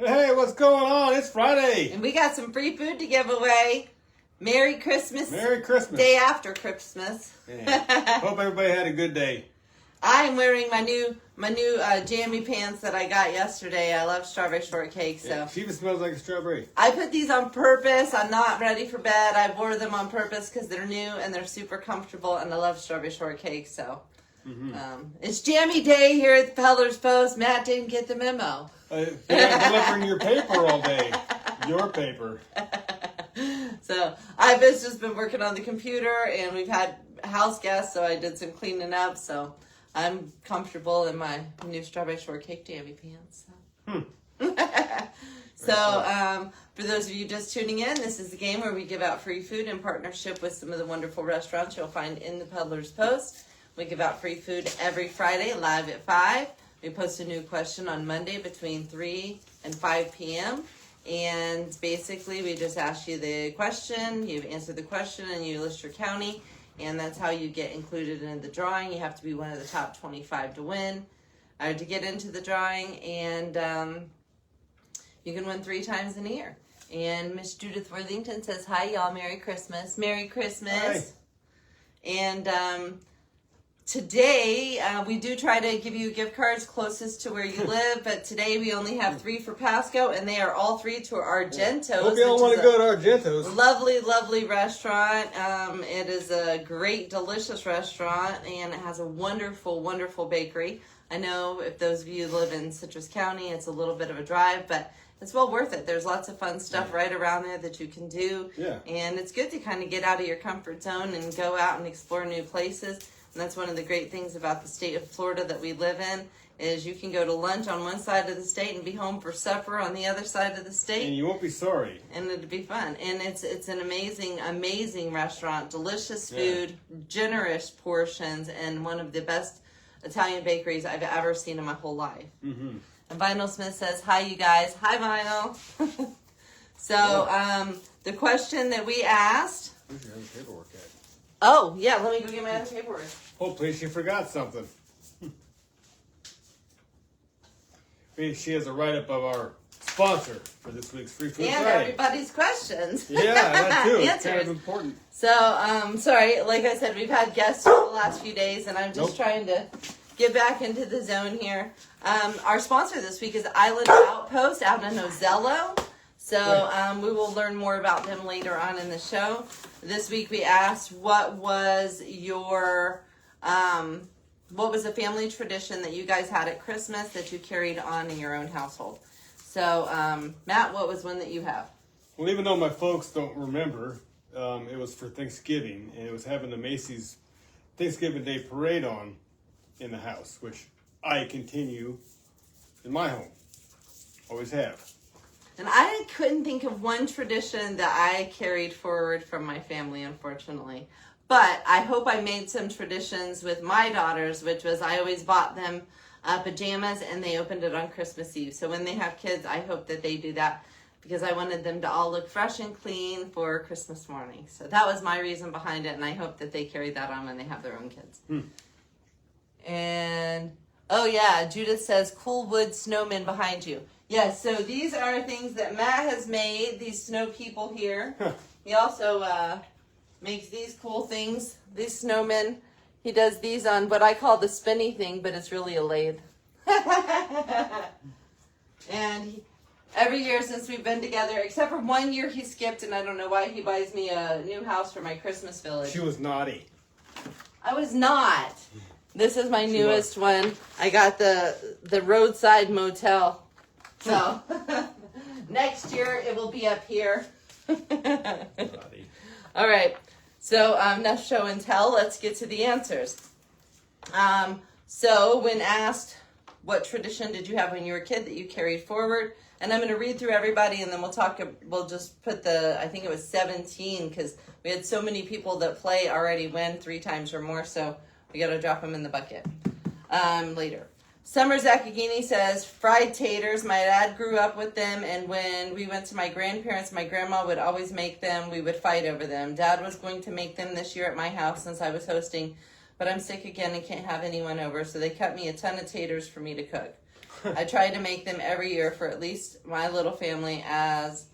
Hey, what's going on? It's Friday. And we got some free food to give away. Merry Christmas. Merry Christmas. Day after Christmas. Yeah. Hope everybody had a good day. I'm wearing my new jammy pants that I got yesterday. I love strawberry shortcake, so. Yeah, she even smells like a strawberry. I put these on purpose. I'm not ready for bed. I wore them on purpose because they're new and they're super comfortable, and I love strawberry shortcake, so. It's jammy day here at the Peddler's Post. Matt didn't get the memo. You're delivering your paper all day. Your paper. So I've just been working on the computer, and we've had house guests, so I did some cleaning up. So I'm comfortable in my new strawberry shortcake jammy pants. So, for those of you just tuning in, this is the game where we give out free food in partnership with some of the wonderful restaurants you'll find in the Peddler's Post. We give out free food every Friday live at 5. We post a new question on Monday between 3 and 5 p.m. And basically, we just ask you the question, you answer the question, and you list your county. And that's how you get included in the drawing. You have to be one of the top 25 to win, or to get into the drawing. And you can win 3 times in a year. And Miss Judith Worthington says, hi, y'all. Merry Christmas. Merry Christmas. Hi. And today, we do try to give you gift cards closest to where you live, but today we only have 3 for Pasco, and they are all 3 to Argento's. Hope y'all want to go to Argento's. Lovely, lovely restaurant. It is a great, delicious restaurant, and it has a wonderful, wonderful bakery. I know if those of you live in Citrus County, it's a little bit of a drive, but it's well worth it. There's lots of fun stuff right around there that you can do. Yeah. And it's good to kind of get out of your comfort zone and go out and explore new places. And that's one of the great things about the state of Florida that we live in, is you can go to lunch on one side of the state and be home for supper on the other side of the state. And you won't be sorry. And it'd be fun. And it's an amazing, amazing restaurant. Delicious food, generous portions, and one of the best Italian bakeries I've ever seen in my whole life. And Vinyl Smith says, hi, you guys. Hi, Vinyl. So the question that we asked. Where's your other paperwork at? Oh, yeah, let me go get my other paperwork. Hopefully she forgot something. She has a write-up of our sponsor for this week's Free Food And Friday. everybody's questions. Yeah, that too. It's Answers. kind of important. So, sorry, like I said, we've had guests for the last few days, and I'm just trying to get back into the zone here. Our sponsor this week is Island Outpost out in Ozello. So we will learn more about them later on in the show. This week we asked, what was your, what was a family tradition that you guys had at Christmas that you carried on in your own household? So, Matt, what was one that you have? Well, even though my folks don't remember, it was for Thanksgiving, and it was having the Macy's Thanksgiving Day Parade on in the house, which I continue in my home. Always have. And I couldn't think of one tradition that I carried forward from my family, unfortunately. But I hope I made some traditions with my daughters, which was I always bought them pajamas, and they opened it on Christmas Eve. So when they have kids, I hope that they do that, because I wanted them to all look fresh and clean for Christmas morning. So that was my reason behind it, and I hope that they carry that on when they have their own kids. And, oh yeah, Judith says, cool wood snowmen behind you. Yes, so these are things that Matt has made, these snow people here. He also makes these cool things, these snowmen. He does these on what I call the spinny thing, but it's really a lathe. And every year since we've been together, except for 1 year he skipped, and I don't know why, he buys me a new house for my Christmas village. She was naughty. I was not. This is my newest one. I got the roadside motel. So, next year it will be up here. All right. So, enough show and tell. Let's get to the answers. So, when asked, what tradition did you have when you were a kid that you carried forward? And I'm going to read through everybody, and then we'll just put I think it was 17, because we had so many people that play already win 3 times or more, so we got to drop them in the bucket later. Summer Zakagini says, fried taters. My dad grew up with them, and when we went to my grandparents, my grandma would always make them. We would fight over them. Dad was going to make them this year at my house since I was hosting, but I'm sick again and can't have anyone over, so they cut me a ton of taters for me to cook. I try to make them every year for at least my little family, as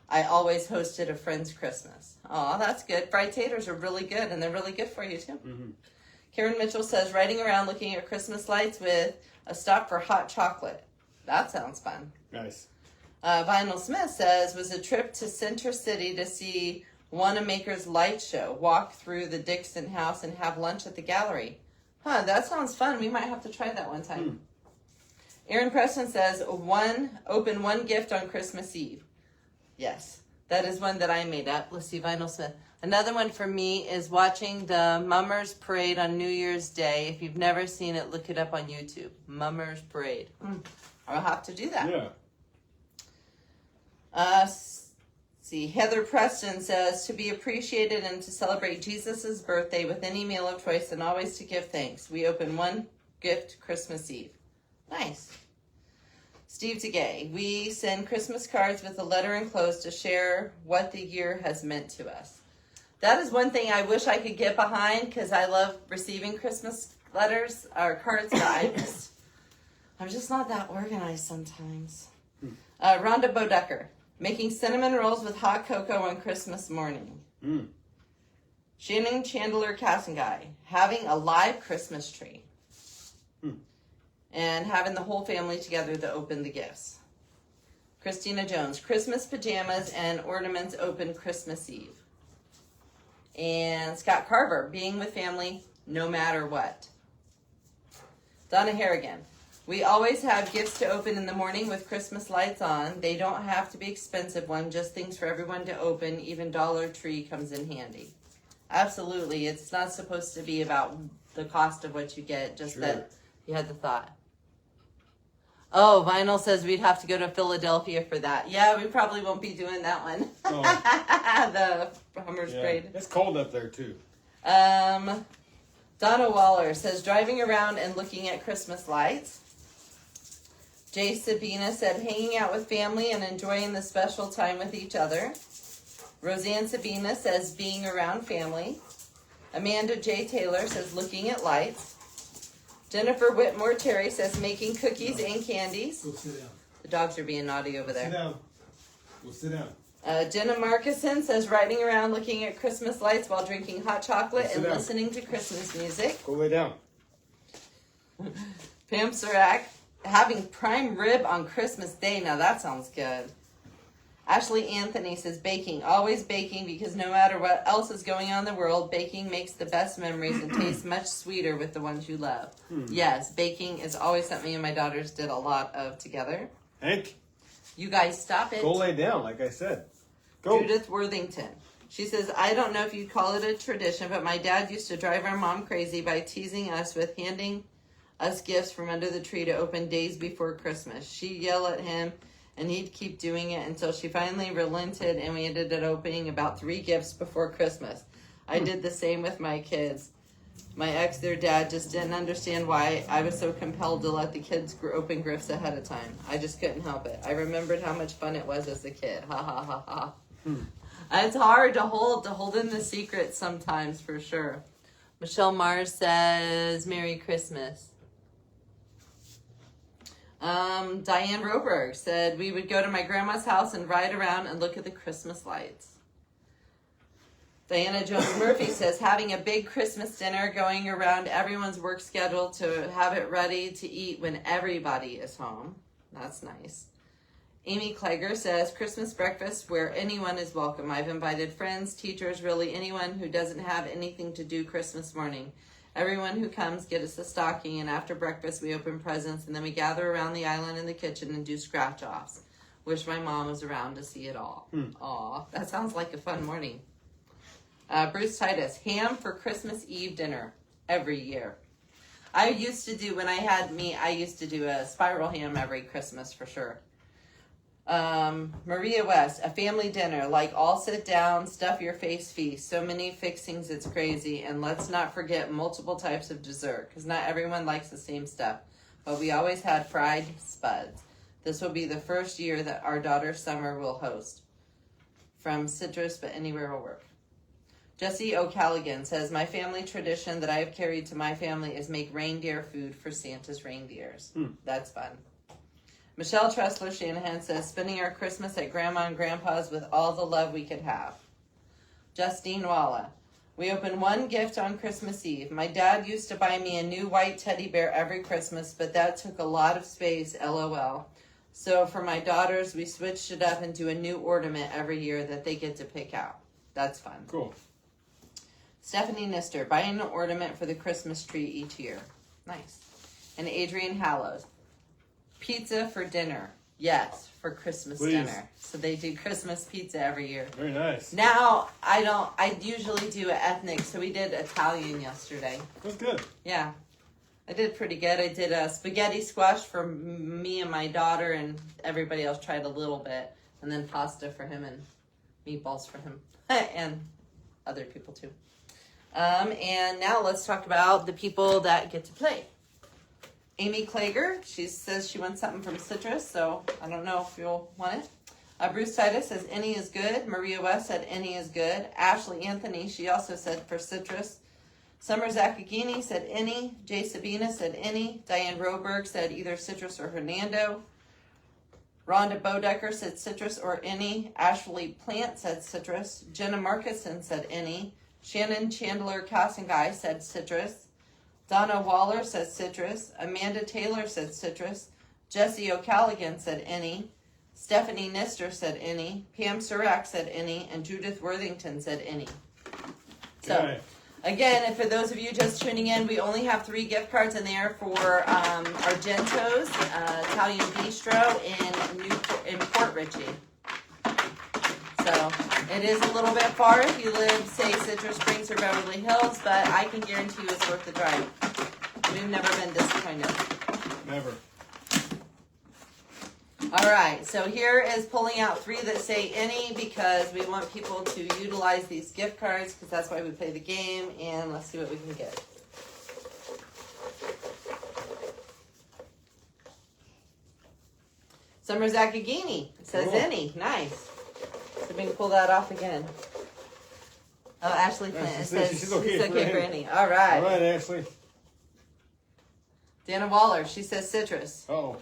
I always hosted a friend's Christmas. Oh, that's good. Fried taters are really good, and they're really good for you, too. Mm-hmm. Karen Mitchell says, riding around looking at Christmas lights with a stop for hot chocolate. That sounds fun. Nice. Vinyl Smith says, was a trip to Center City to see Wanamaker's light show, walk through the Dixon house, and have lunch at the gallery. Huh, that sounds fun. We might have to try that one time. Aaron Preston says, open one gift on Christmas Eve. Yes, that is one that I made up. Let's see, Vinyl Smith. Another one for me is watching the Mummers Parade on New Year's Day. If you've never seen it, look it up on YouTube. Mummers Parade. I'll have to do that. Yeah. See, Heather Preston says, to be appreciated and to celebrate Jesus' birthday with any meal of choice and always to give thanks. We open one gift Christmas Eve. Nice. Steve Tegay, we send Christmas cards with a letter enclosed to share what the year has meant to us. That is one thing I wish I could get behind, because I love receiving Christmas letters or cards, but I'm just not that organized sometimes. Rhonda Bodecker, making cinnamon rolls with hot cocoa on Christmas morning. Shannon Chandler Cassinguy, having a live Christmas tree. And having the whole family together to open the gifts. Christina Jones, Christmas pajamas and ornaments open Christmas Eve. And Scott Carver, being with family no matter what. Donna Harrigan, we always have gifts to open in the morning with Christmas lights on. They don't have to be expensive ones, just things for everyone to open. Even Dollar Tree comes in handy. Absolutely, it's not supposed to be about the cost of what you get, just that you had the thought. Oh, Vinyl says we'd have to go to Philadelphia for that. Yeah, we probably won't be doing that one. The Hummers Parade. It's cold up there, too. Donna Waller says, driving around and looking at Christmas lights. Jay Sabina said, hanging out with family and enjoying the special time with each other. Roseanne Sabina says, being around family. Amanda J. Taylor says, looking at lights. Jennifer Whitmore Terry says, making cookies and candies. Go sit down. The dogs are being naughty over there. Sit down. Go sit down. Jenna Markison says, riding around looking at Christmas lights while drinking hot chocolate and down. listening to Christmas music. Go lay down. Pam Surak, having prime rib on Christmas Day. Now that sounds good. Ashley Anthony says, baking. Always baking, because no matter what else is going on in the world, baking makes the best memories and tastes much sweeter with the ones you love. Yes, baking is always something me and my daughters did a lot of together. Hank, You guys stop it. go lay down, like I said. Go. Judith Worthington. She says, I don't know if you'd call it a tradition, but my dad used to drive our mom crazy by teasing us with handing us gifts from under the tree to open days before Christmas. She'd yell at him, and he'd keep doing it until she finally relented, and we ended up opening about 3 gifts before Christmas. I did the same with my kids. My ex, their dad, just didn't understand why I was so compelled to let the kids open gifts ahead of time. I just couldn't help it. I remembered how much fun it was as a kid. Ha ha ha ha. It's hard to hold in the secret sometimes, for sure. Michelle Mars says, Merry Christmas. Diane Roberg said, we would go to my grandma's house and ride around and look at the Christmas lights. Diana Jones Murphy says, having a big Christmas dinner, going around everyone's work schedule to have it ready to eat when everybody is home. That's nice. Amy Kleiger says, Christmas breakfast where anyone is welcome. I've invited friends, teachers, really anyone who doesn't have anything to do Christmas morning. Everyone who comes gets a stocking, and after breakfast we open presents, and then we gather around the island in the kitchen and do scratch-offs. Wish my mom was around to see it all. Aw, that sounds like a fun morning. Bruce Titus, ham for Christmas Eve dinner every year. I used to do, when I had meat, I used to do a spiral ham every Christmas for sure. Maria West, a family dinner, like all sit down, stuff your face feast. So many fixings, it's crazy. And let's not forget multiple types of dessert, because not everyone likes the same stuff. But we always had fried spuds. This will be the first year that our daughter Summer will host. From Citrus, but anywhere will work. Jesse O'Callaghan says, my family tradition that I have carried to my family is make reindeer food for Santa's reindeers. That's fun. Michelle Tressler Shanahan says, spending our Christmas at Grandma and Grandpa's with all the love we could have. Justine Walla. We opened one gift on Christmas Eve. My dad used to buy me a new white teddy bear every Christmas, but that took a lot of space, LOL. So for my daughters, we switched it up and do a new ornament every year that they get to pick out. That's fun. Cool. Stephanie Nister, buying an ornament for the Christmas tree each year. Nice. And Adrian Hallows, pizza for dinner. Yes, for Christmas dinner. So they do Christmas pizza every year. Very nice. Now, I usually do ethnic, so we did Italian yesterday. That's good. Yeah. I did pretty good. I did a spaghetti squash for me and my daughter, and everybody else tried a little bit. And then pasta for him and meatballs for him. And other people too. And now let's talk about the people that get to play. Amy Klager, she says she wants something from Citrus, so I don't know if you'll want it. Bruce Titus says any is good. Maria West said any is good. Ashley Anthony, she also said for Citrus. Summer Zakagini said any. Jay Sabina said any. Diane Roberg said either Citrus or Hernando. Rhonda Bodecker said Citrus or any. Ashley Plant said Citrus. Jenna Markison said any. Shannon Chandler Cassinguy said Citrus. Donna Waller said Citrus. Amanda Taylor said Citrus. Jessie O'Callaghan said any. Stephanie Nister said any. Pam Surak said any. And Judith Worthington said any. So, Okay. again, and for those of you just tuning in, we only have 3 gift cards in there for Argento's Italian Bistro in Port Richey. So it is a little bit far if you live, say, Citrus Springs or Beverly Hills, but I can guarantee you it's worth the drive. We've never been disappointed. Never. All right, so here is pulling out 3 that say any because we want people to utilize these gift cards because that's why we play the game, and let's see what we can get. Summer Zakagini says Cool. any. Nice. So we can pull that off again. Oh, Ashley Flint. Yeah, It she says says she's she's okay, okay for for any. All right. All right, Ashley. Dana Waller, she says citrus. Oh.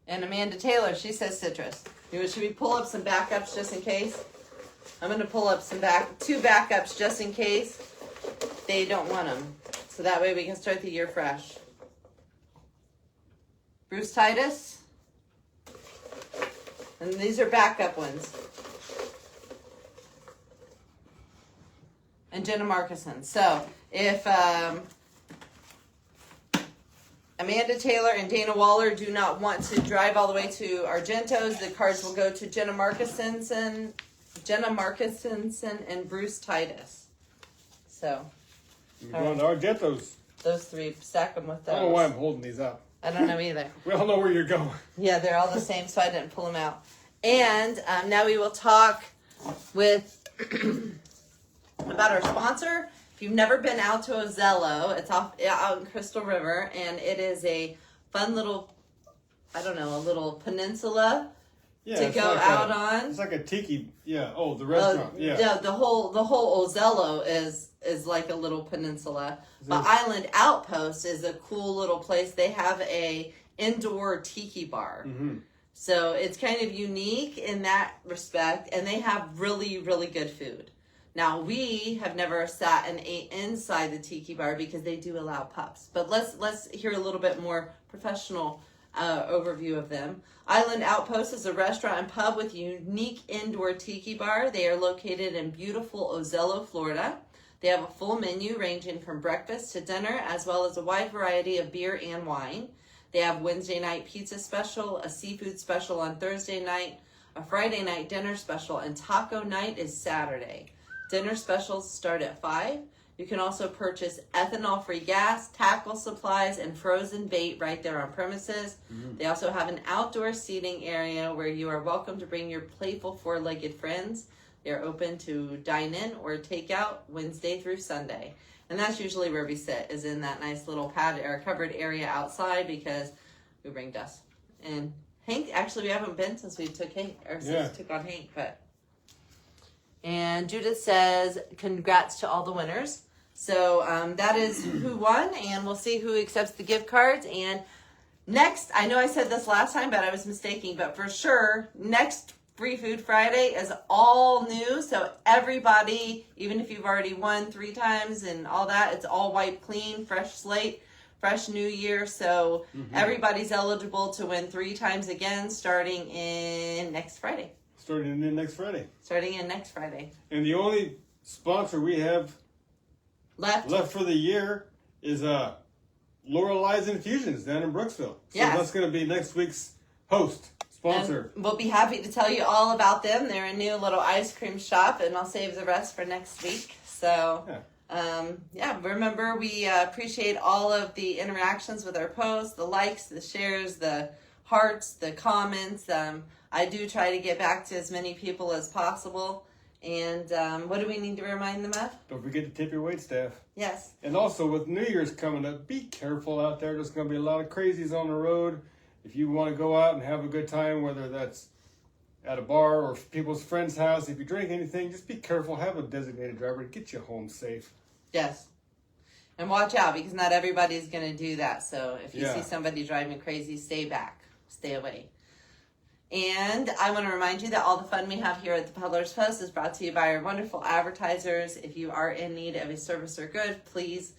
And Amanda Taylor, she says citrus. Should we pull up some backups just in case? I'm going to pull up some 2 backups just in case they don't want them. So that way we can start the year fresh. Bruce Titus. And these are backup ones. And Jenna Markison. So if Amanda Taylor and Dana Waller do not want to drive all the way to Argento's, the cards will go to Jenna Markison, and Bruce Titus. So You're going to Argento's. those 3, stack them with I those. don't know why I'm holding these up. I don't know either. We all know where you're going. Yeah, they're all the same, so I didn't pull them out. And now we will talk with about our sponsor. If you've never been out to Ozello, it's out in Crystal River, and it is a fun little, a little peninsula to go like out on. It's like a tiki, the restaurant, Yeah, the whole Ozello is like a little peninsula. But Island Outpost is a cool little place. They have a indoor tiki bar. Mm-hmm. So it's kind of unique in that respect, and they have really, really good food. Now, we have never sat and ate inside the tiki bar because they do allow pups. But let's hear a little bit more professional overview of them. Island Outpost is a restaurant and pub with a unique indoor tiki bar. They are located in beautiful Ozello, Florida. They have a full menu ranging from breakfast to dinner, as well as a wide variety of beer and wine. They have Wednesday night pizza special, a seafood special on Thursday night, a Friday night dinner special, and taco night is Saturday. Dinner specials start at 5. You can also purchase ethanol-free gas, tackle supplies, and frozen bait right there on premises. Mm-hmm. They also have an outdoor seating area where you are welcome to bring your playful 4-legged friends. They're open to dine in or take out Wednesday through Sunday. And that's usually where we sit, is in that nice little pad or covered area outside because we bring dust. And Hank, actually we haven't been since we took Hank, or since we took on Hank, but. And Judith says, congrats to all the winners. So that is who won, and we'll see who accepts the gift cards. And next, I know I said this last time, but I was mistaken. But for sure, next Free Food Friday is all new. So everybody, even if you've already won 3 times and all that, it's all wiped clean, fresh slate, fresh new year. So everybody's eligible to win 3 times again, starting in next Friday. Starting in next Friday. Starting in next Friday. And the only sponsor we have Left for the year is Lorelei's Infusions down in Brooksville. So that's going to be next week's host, sponsor. And we'll be happy to tell you all about them. They're a new little ice cream shop, and I'll save the rest for next week. So, remember, we appreciate all of the interactions with our posts, the likes, the shares, the hearts, the comments. I do try to get back to as many people as possible. And what do we need to remind them of? Don't forget to tip your waitstaff. Yes. And also, with New Year's coming up, be careful out there. There's going to be a lot of crazies on the road. If you want to go out and have a good time, whether that's at a bar or people's friend's house, if you drink anything, just be careful. Have a designated driver to get you home safe. Yes. And watch out, because not everybody's going to do that. So if you see somebody driving crazy, stay back. Stay away. And I want to remind you that all the fun we have here at the Peddler's Post is brought to you by our wonderful advertisers. If you are in need of a service or good, please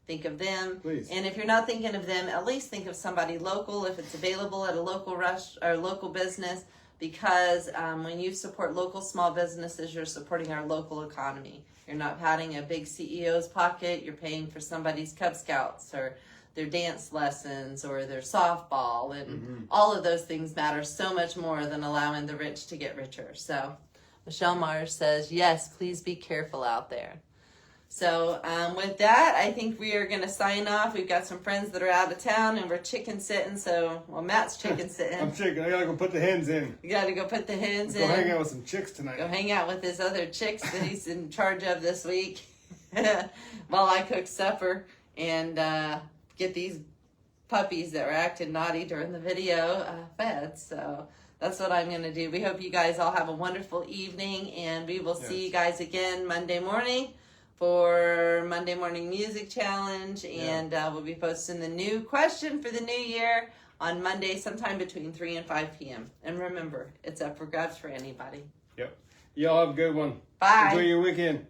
think of them. Please. And if you're not thinking of them, at least think of somebody local if it's available at a local or local business, because when you support local small businesses, you're supporting our local economy. You're not padding a big CEO's pocket. You're paying for somebody's Cub Scouts or their dance lessons or their softball, and all of those things matter so much more than allowing the rich to get richer. So Michelle Mars says, yes, please be careful out there. So with that, I think we are going to sign off. We've got some friends that are out of town, and we're chicken sitting. So, Matt's chicken sitting. I'm chicken. I got to go put the hens in. You got to go put the hens in. Go hang out with some chicks tonight. Go hang out with his other chicks that he's in charge of this week while I cook supper and get these puppies that were acting naughty during the video fed. So that's what I'm going to do. We hope you guys all have a wonderful evening, and we will see you guys again Monday morning for Monday Morning Music Challenge. And we'll be posting the new question for the new year on Monday sometime between 3 and 5 p.m. And remember, it's up for grabs for anybody. Yep. Y'all have a good one. Bye. Enjoy your weekend.